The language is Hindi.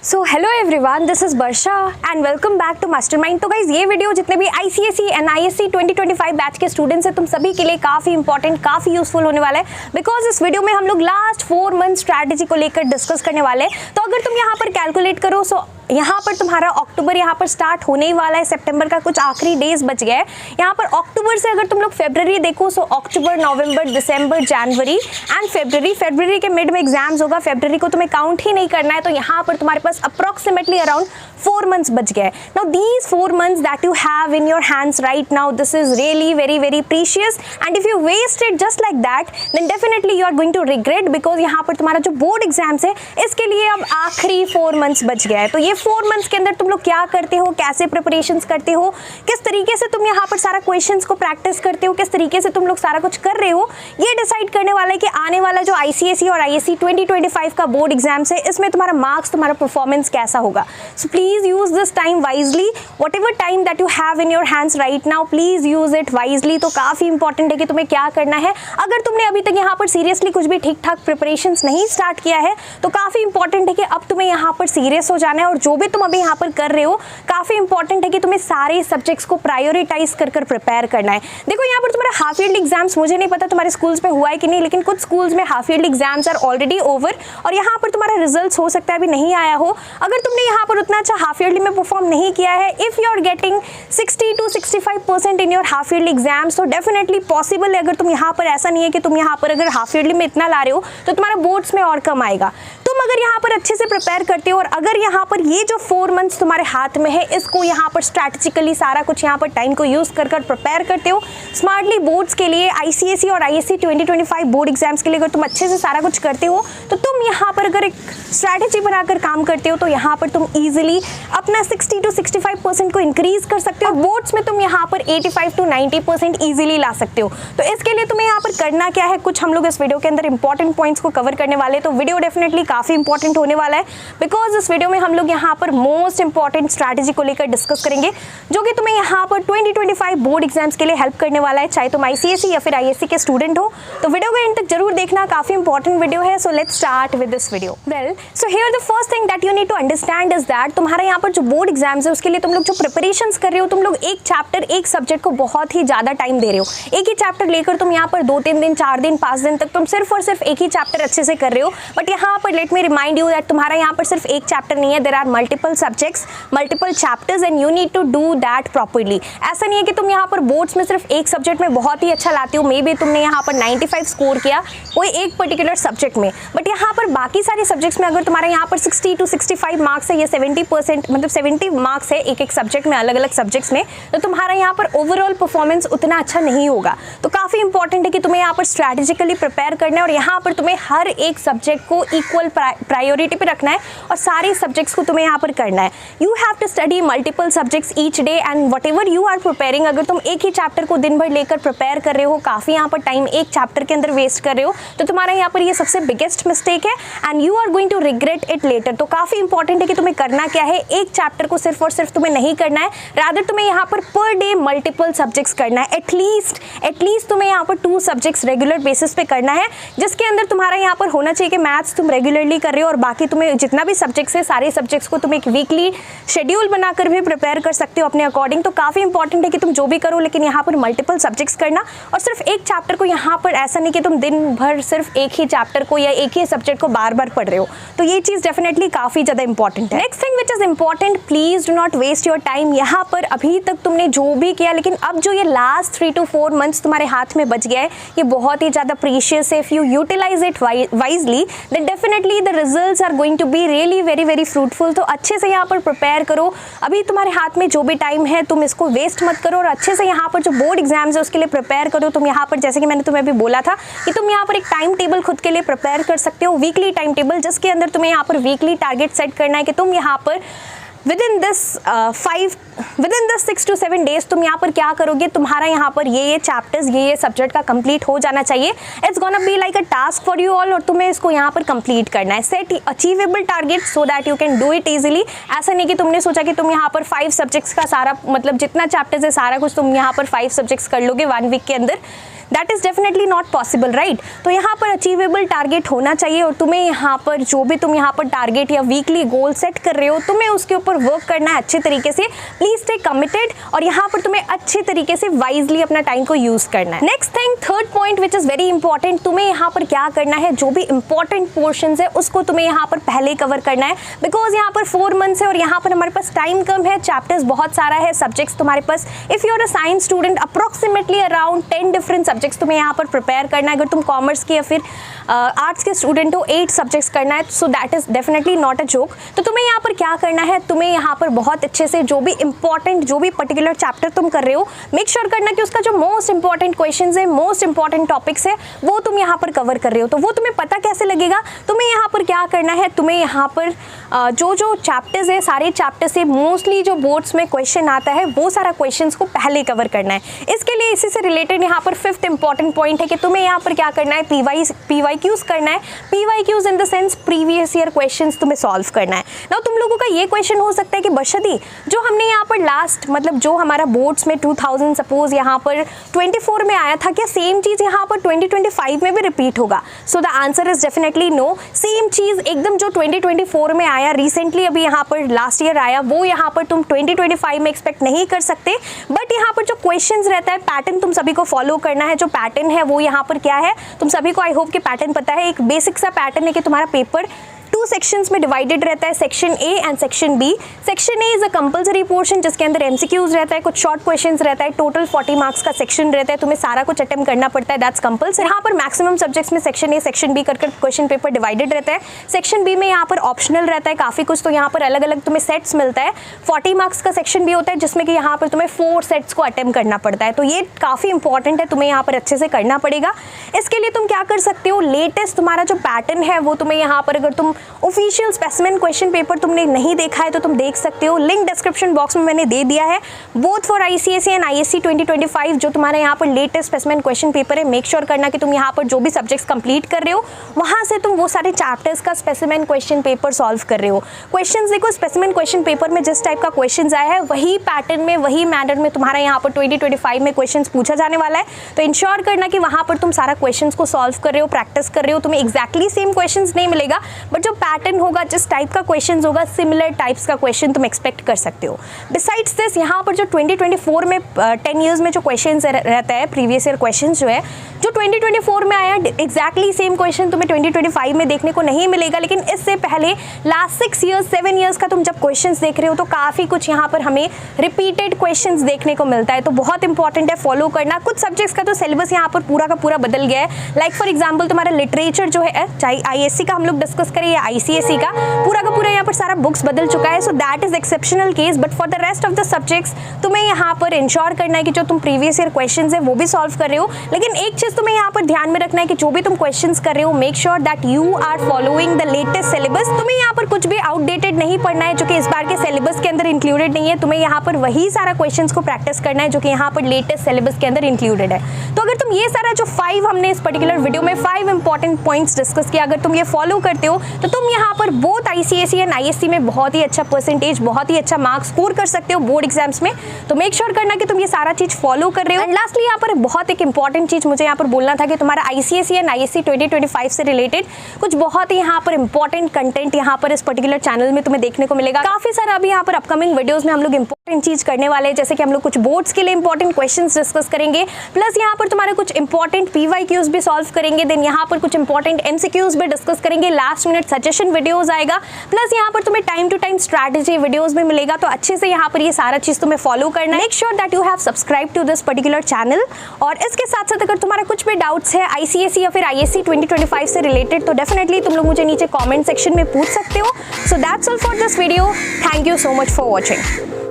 So hello everyone, this is Varsha and welcome back to Mastermind. तो गाइज ये वीडियो जितने भी आईसीएसई एंड आईएससी 2025 बैच के स्टूडेंट्स हैं तुम सभी के लिए काफ़ी इंपॉर्टेंट, काफ़ी यूजफुल होने वाला है बिकॉज इस वीडियो में हम लोग लास्ट 4 मंथ स्ट्रैटेजी को लेकर डिस्कस करने वाले हैं। तो अगर तुम यहाँ पर कैलकुलेट करो सो यहाँ पर तुम्हारा अक्टूबर यहाँ पर स्टार्ट होने ही वाला है, सितंबर का कुछ आखिरी डेज बच गया है। यहाँ पर अक्टूबर से अगर तुम लोग फरवरी देखो सो अक्टूबर, नवंबर, दिसंबर, जनवरी एंड फरवरी के मिड में एग्जाम्स होगा। फरवरी को तुम्हें काउंट ही नहीं करना है, तो यहाँ पर तुम्हारे पास अप्रोक्सीमेटली अराउंड 4 मंथ्स बच गए। Now these 4 months that you have in your hands right now, this is really very very precious and if you waste it just like that then definitely you are going to regret because यहाँ पर तुम्हारा जो बोर्ड एग्जाम्स है इसके लिए अब आखिरी 4 मंथ्स बच गया है। तो ये 4 मंथ्स के अंदर तुम लोग क्या करते हो, कैसे प्रिपरेशंस करते हो, किस तरीके से तुम यहाँ पर सारा क्वेश्चंस को प्रैक्टिस करते हो, किस तरीके से तुम लोग सारा कुछ कर रहे हो, ये डिसाइड करने वाला है कि आने वाला जो आईसीएसई और आईएससी 2025 का बोर्ड एग्जाम्स है इसमें तुम्हारा मार्क्स, तुम्हारा परफॉर्मेंस कैसा होगा। So please use this time wisely, what ever time that you have in your hands right now please use it wisely. तो काफी इंपॉर्टेंट है कि तुम्हें क्या करना है। अगर तुमने अभी तक यहाँ पर सीरियसली कुछ भी ठीक ठाक प्रिपरेशंस नहीं स्टार्ट किया है तो काफी इंपॉर्टेंट है कि अब तुम्हें यहाँ पर सीरियस हो जाना है और जो भी तुम अभी यहाँ पर कर रहे हो काफी इंपॉर्टेंट है कि तुम्हें सारे सब्जेक्ट्स को प्रायोरिटाइज कर प्रिपेयर करना है। देखो यहाँ पर तुम्हारा हाफ ईयरली एग्जाम्स, मुझे नहीं पता तुम्हारे स्कूल्स में हुआ है कि नहीं, लेकिन कुछ स्कूल्स में half yearly exams are already over और यहाँ पर तुम्हारा रिजल्ट्स हो सकता है अभी नहीं आया हो। अगर तुमने यहाँ पर उतना अच्छा हाफ ईयरली में परफॉर्म नहीं किया है, if you are getting 60 to 65% in your half yearly exams तो डेफिनेटली पॉसिबल है। अगर तुम यहाँ पर, ऐसा नहीं है कि तुम यहाँ पर अगर हाफ ईयरली में इतना ला रहे हो तो तुम्हारा बोर्ड्स में और कम आएगा। तुम अगर यहाँ पर अच्छे से प्रिपेयर करते हो और अगर यहाँ पर ये जो 4 मंथ्स तुम्हारे हाथ में है इसको यहाँ पर स्ट्रैटेजिकली सारा कुछ यहाँ पर टाइम को यूज कर प्रिपेयर करते हो स्मार्टली बोर्ड्स के लिए, आईसीएसई और आईएससी 2025 बोर्ड एग्जाम्स के लिए अगर तुम अच्छे से सारा कुछ करते हो तो तुम यहाँ पर अगर एक स्ट्रैटेजी बनाकर काम करते हो तो यहाँ पर तुम इजीली अपना 60 to 65% को इंक्रीज कर सकते हो और बोर्ड्स में तुम यहाँ पर 85 to 90% इजीली ला सकते हो। तो इसके लिए तुम्हें यहाँ पर करना क्या है, कुछ हम लोग इस वीडियो के अंदर इंपॉर्टेंट पॉइंट्स को कवर करने वाले हैं। तो वीडियो डेफिनेटली काफी इंपॉर्टेंट होने वाला है बिकॉज इस वीडियो में हम लोग यहाँ पर मोस्ट इंपॉर्टेंट स्ट्रैटेजी को लेकर डिस्कस करेंगे जो कि तुम्हें यहाँ पर 2025 बोर्ड एग्जाम्स के लिए हेल्प करने वाला है, चाहे तुम आईसीएसई या फिर आईएससी के स्टूडेंट हो। तो वीडियो को एंड तक जरूर देखना, काफी इंपॉर्टेंट वीडियो है। So let's start with this video. Well, so here the first thing that you need to understand is that तुम्हारा यहाँ पर जो बोर्ड एग्जाम्स है उसके लिए तुम लोग जो प्रिपरेशंस कर रहे हो, तुम लोग एक चैप्टर, एक सब्जेक्ट को बहुत ही ज्यादा टाइम दे रहे हो। एक ही चैप्टर लेकर तुम यहाँ पर 2-3 दिन, 4 दिन, 5 दिन तक तुम सिर्फ और सिर्फ एक ही चैप्टर अच्छे से कर रहे हो। बट यहाँ पर let me remind you that तुम्हारा यहाँ पर सिर्फ एक चैप्टर नहीं है, there are multiple subjects, multiple chapters and you need to do that properly. ऐसा नहीं है कि तुम यहाँ पर बोर्ड्स में सिर्फ एक सब्जेक्ट में बहुत ही अच्छा लाते हो, मे बी तुमने यहाँ पर 95 स्कोर किया कोई एक पर्टिकुलर सब्जेक्ट में, बट यहाँ पर बाकी सारे सब्जेक्ट्स में अगर तुम्हारा यहाँ पर 60 to 65 मार्क्स है या 70% मतलब 70 मार्क्स है एक एक सब्जेक्ट में, अलग अलग सब्जेक्ट्स में, तो तुम्हारा यहाँ पर ओवरऑल परफॉर्मेंस उतना अच्छा नहीं होगा। तो काफी इंपॉर्टेंट है कि तुम्हें यहाँ पर स्ट्रैटेजिकली प्रिपेयर करना है और यहाँ पर तुम्हें हर एक सब्जेक्ट को इक्वल प्रायोरिटी पे रखना है और सारे सब्जेक्ट्स को तुम्हें यहाँ पर करना है। You have to study multiple subjects each day and whatever you are preparing, अगर तुम एक ही चैप्टर को दिन भर लेकर प्रिपेयर कर रहे हो, काफी यहाँ पर टाइम एक चैप्टर के अंदर वेस्ट कर रहे हो, तो तुम्हारा यहाँ पर ये सबसे बिगेस्ट मिस्टेक है and you are going to regret it later. तो काफी इंपॉर्टेंट है कि तुम्हें करना क्या है, एक चैप्टर को सिर्फ और सिर्फ तुम्हें नहीं करना है, रादर तुम्हें यहाँ पर डे मल्टीपल सब्जेक्ट्स करना है। एटलीस्ट तुम्हें यहाँ पर 2 सब्जेक्ट्स रेगुलर बेसिस पे करना है, जिसके अंदर तुम्हारा यहाँ पर होना चाहिए कि मैथ्स तुम रेगुलरली कर रहे हो और बाकी तुम्हें जितना भी सब्जेक्ट्स है सारे सब्जेक्ट्स को तुम एक वीकली शेड्यूल बनाकर भी प्रिपेयर कर सकते हो अपने अकॉर्डिंग। तो काफी इंपॉर्टेंट है कि तुम जो भी करो लेकिन यहाँ पर मल्टीपल सब्जेक्ट्स करना और सिर्फ एक चैप्टर को यहाँ पर, ऐसा नहीं कि तुम दिन भर सिर्फ एक ही चैप्टर को या एक ही सब्जेक्ट को बार बार पढ़ रहे हो। तो ये चीज डेफिनेटली काफी ज्यादा इंपॉर्टेंट है। Next thing which is important, please do not waste your time. यहाँ पर अभी तक तुमने जो भी किया, लेकिन अब जो ये लास्ट 3 to 4 मंथ्स तुम्हारे हाथ में बच गया है ये बहुत ही ज्यादा प्रीशियस है। If you utilize it wisely then definitely the results are going to be really very very fruitful. तो अच्छे से यहाँ पर प्रिपेयर करो, अभी तुम्हारे हाथ में जो भी टाइम है तुम इसको वेस्ट मत करो और अच्छे से यहाँ पर जो बोर्ड एग्जाम्स है उसके लिए प्रिपेयर करो। तुम यहाँ पर, जैसे कि मैंने तुम्हें अभी बोला था कि तुम यहाँ पर एक टाइम टेबल खुद के लिए प्रिपेयर कर सकते हो, वीकली टाइम टेबल, जिसके अंदर तुम्हें यहाँ पर वीकली टारगेट सेट करना है कि तुम यहाँ पर विदिन दिस 6 to 7 डेज तुम यहाँ पर क्या करोगे, तुम्हारा यहाँ पर ये चैप्टर्स, ये सब्जेक्ट का कंप्लीट हो जाना चाहिए। It's gonna be like a task for you all और तुम्हें इसको यहाँ पर कंप्लीट करना है। Set achievable target so that you can do it easily. ऐसा नहीं कि तुमने सोचा कि तुम यहाँ पर 5 सब्जेक्ट्स का सारा, मतलब जितना चैप्टर्स है सारा कुछ तुम यहाँ पर 5 सब्जेक्ट्स कर लोगे 1 वीक के अंदर। That is definitely not possible, right. तो यहाँ पर अचीवेबल टारगेट होना चाहिए और तुम्हें यहाँ पर जो भी तुम यहाँ पर टारगेट या वीकली गोल सेट कर रहे हो, तुम्हें उसके ऊपर वर्क करना है अच्छे तरीके से। प्लीज स्टे कमिटेड और यहाँ पर तुम्हें अच्छे तरीके से वाइजली अपना टाइम को यूज करना है। Next thing, third point which is very important, तुम्हें यहाँ पर क्या करना है, जो भी इंपॉर्टेंट पोर्शंस है उसको तुम्हें यहाँ पर पहले कवर करना है, बिकॉज यहाँ पर 4 मंथ्स है और यहाँ पर हमारे पास टाइम कम है, चैप्टर्स बहुत सारा है, सब्जेक्ट्स तुम्हारे पास, if you are a science student approximately around 10 different subjects तुम्हें यहाँ पर प्रिपेयर करना है। अगर तुम कॉमर्स के या फिर आर्ट्स के स्टूडेंट हो, 8 सब्जेक्ट्स करना है, so that is definitely not a joke. तो तुम्हें यहाँ पर क्या करना है, तुम्हें यहाँ पर बहुत अच्छे से जो भी इंपॉर्टेंट, जो भी पर्टिकुलर चैप्टर तुम कर रहे हो, मेक श्योर करना कि उसका जो मोस्ट इंपॉर्टेंट क्वेश्चंस है, मोस्ट इंपॉर्टेंट टॉपिक्स है, वो तुम यहाँ पर कवर कर रहे हो। तो वो तुम्हें पता कैसे लगेगा, तुम्हें यहाँ पर क्या करना है, तुम्हें यहाँ पर जो जो चैप्टर्स है, सारे चैप्टर से मोस्टली जो बोर्ड्स में क्वेश्चन आता है, वो सारा क्वेश्चंस को पहले कवर करना है। इसके लिए इसी से रिलेटेड यहाँ पर 5th इंपॉर्टेंट पॉइंट है कि तुम्हें यहाँ पर क्या करना है, PYQs करना है। PYQs in the sense previous year questions तुम्हें सॉल्व करना है। नाउ तुम लोगों का ये क्वेश्चन हो सकता है कि बशदी, जो हमने यहाँ पर लास्ट, मतलब जो हमारा बोर्ड्स में 2000 सपोज यहाँ पर 24 में आया था, क्या सेम चीज यहाँ पर 2025 में भी रिपीट होगा? So the answer is definitely no. Same चीज एकदम जो 2024 में आया, रिसेंटली अभी यहाँ पर लास्ट ईयर आया, वो यहाँ पर तुम 2025 में एक्सपेक्ट नहीं कर सकते। बट यहाँ पर जो क्वेश्चंस रहता है, पैटर्न तुम सभी को फॉलो करना है। जो पैटर्न है वो यहाँ पर क्या है, तुम सभी को आई होप कि पैटर्न पता है। एक बेसिक सा पैटर्न है कि तुम्हारा पेपर 2 सेक्शंस में डिवाइडेड रहता है, section A and section B. Section A is a compulsory portion जिसके अंदर एमसीक्यूज रहता है, कुछ शॉर्ट क्वेश्चंस रहता है, टोटल 40 मार्क्स का सेक्शन रहता है, तुम्हें सारा कुछ अटेम्प्ट करना पड़ता है, दैट्स कंपलसरी। यहाँ पर मैक्सिमम सब्जेक्ट्स में सेक्शन ए सेक्शन बी करके क्वेश्चन पेपर डिवाइडेड रहता है। सेक्शन बी में यहाँ पर ऑप्शनल रहता है काफी कुछ, तो यहाँ पर अलग अलग तुम्हें सेट्स मिलता है। 40 मार्क्स का सेक्शन बी होता है जिसमें कि यहाँ पर तुम्हें 4 सेट्स को अटेम्प्ट करना पड़ता है, तो ये काफी इंपॉर्टेंट है, तुम्हें यहाँ पर अच्छे से करना पड़ेगा। इसके लिए तुम क्या कर सकते हो, लेटेस्ट तुम्हारा जो पैटर्न है वो तुम्हें यहाँ पर, अगर तुम ऑफिशियल स्पेसिमेन क्वेश्चन पेपर तुमने नहीं देखा है तो तुम देख सकते हो, लिंक डिस्क्रिप्शन बॉक्स में मैंने दे दिया है, both for ICSE and ISC 2025। जो तुम्हारे यहाँ पर लेटेस्ट स्पेसिमेन क्वेश्चन पेपर है, मेक श्योर करना कि तुम यहाँ पर जो भी सब्जेक्ट्स कंप्लीट कर रहे हो, वहां से तुम वो सारे चैप्टर्स का स्पेसिमेन क्वेश्चन पेपर सॉल्व कर रहे हो। क्वेश्चंस देखो, स्पेसिमेन क्वेश्चन पेपर में जिस टाइप का क्वेश्चंस आया है, वही पैटर्न में, वही मैनर में तुम्हारा यहाँ पर 2025 में क्वेश्चंस पूछा जाने वाला है। तो इंश्योर करना कि वहां पर तुम सारा क्वेश्चंस को सॉल्व कर रहे हो, प्रैक्टिस कर रहे हो। तुम्हें एक्जैक्टली सेम क्वेश्चंस नहीं मिलेगा, बट जो पैटर्न होगा, जिस टाइप का क्वेश्चंस होगा, सिमिलर टाइप्स का क्वेश्चन तुम एक्सपेक्ट कर सकते हो। बिसाइड्स दिस, यहाँ पर जो 2024 में 10 इयर्स में जो क्वेश्चंस रहता है, प्रीवियस ईयर क्वेश्चंस जो है, जो 2024 में आया, एक्जैक्टली सेम क्वेश्चन तुम्हें 2025 में देखने को नहीं मिलेगा। लेकिन इससे पहले लास्ट 6 इयर्स 7 इयर्स का तुम जब क्वेश्चंस देख रहे हो, तो काफी कुछ यहाँ पर हमें रिपीटेड क्वेश्चंस देखने को मिलता है, तो बहुत इंपॉर्टेंट है, फॉलो करना। कुछ सब्जेक्ट्स का तो सिलेबस यहाँ पर पूरा का पूरा बदल गया है, लाइक फॉर एग्जाम्पल तुम्हारा लिटरेचर जो है, चाहे ISC का हम लोग डिस्कस करें या ICSE का, पूरा का पूरा यहाँ पर सारा बुक्स बदल चुका है। So that is exceptional case, but for the rest of the subjects तुम्हें यहाँ पर इंश्योर करना है कि जो तुम प्रीवियस ईयर क्वेश्चंस है वो भी सॉल्व कर रहे हो। लेकिन एक चीज तुम्हें यहाँ पर ध्यान में रखना है कि जो भी तुम क्वेश्चंस कर रहे हो, make sure that you are following the latest syllabus. तुम्हें यहाँ पर कुछ भी आउटडेटेड नहीं पढ़ना है जो कि इस बार के सिलेबस के अंदर इंक्लूडेड नहीं है। तुम्हें यहाँ पर वही सारा क्वेश्चंस को प्रैक्टिस करना है जो कि यहाँ पर लेटेस्ट सिलेबस के अंदर इंक्लूडेड है। तो अगर तुम ये सारा जो 5 हमने इस पर्टिकुलर वीडियो में 5 इंपॉर्टेंट पॉइंट्स डिस्कस किया, अगर तुम ये फॉलो करते हो, तो तुम यहाँ पर बोथ ICSE एंड ISC में बहुत ही अच्छा परसेंटेज, बहुत ही अच्छा मार्क्स स्कोर कर सकते हो बोर्ड एग्जाम्स में। तो मेक श्योर करना कि तुम ये सारा चीज फॉलो कर रहे हो। एंड लास्टली यहाँ पर बहुत एक इंपॉर्टेंट चीज मुझे यहाँ पर बोलना था कि तुम्हारा ICSE एंड ISC 2025 से रिलेटेड कुछ बहुत ही यहाँ पर इंपॉर्टेंट कंटेंट यहाँ पर इस पर्टिकुलर चैनल में तुम्हें देखने को मिलेगा। काफी सारा अभी यहाँ पर अपकमिंग वीडियोस में हम लोग इंपॉर्टेंट चीज करने वाले हैं, जैसे कि हम लोग कुछ बोर्ड्स के लिए इंपॉर्टेंट क्वेश्चंस डिस्कस करेंगे, प्लस यहाँ पर तुम्हारे कुछ इंपॉर्टेंट PYQs भी सॉल्व करेंगे, देन यहाँ पर कुछ इंपॉर्टेंट MCQs भी डिस्कस करेंगे, लास्ट मिनट सजेशन वीडियोस आएगा, प्लस यहाँ पर तुम्हें time to time strategy videos भी मिलेगा। तो अच्छे से यहाँ पर ये सारा चीज तुम्हें फॉलो करना है। Make sure that you have subscribe to this particular channel. और इसके साथ साथ अगर तुम्हारा कुछ भी डाउट्स है ICSE या फिर ISC 2025 से रिलेटेड, तो डेफिनेटली तुम लोग मुझे नीचे कॉमेंट सेक्शन में पूछ सकते हो। So that's all for this video. Thank you so much for watching.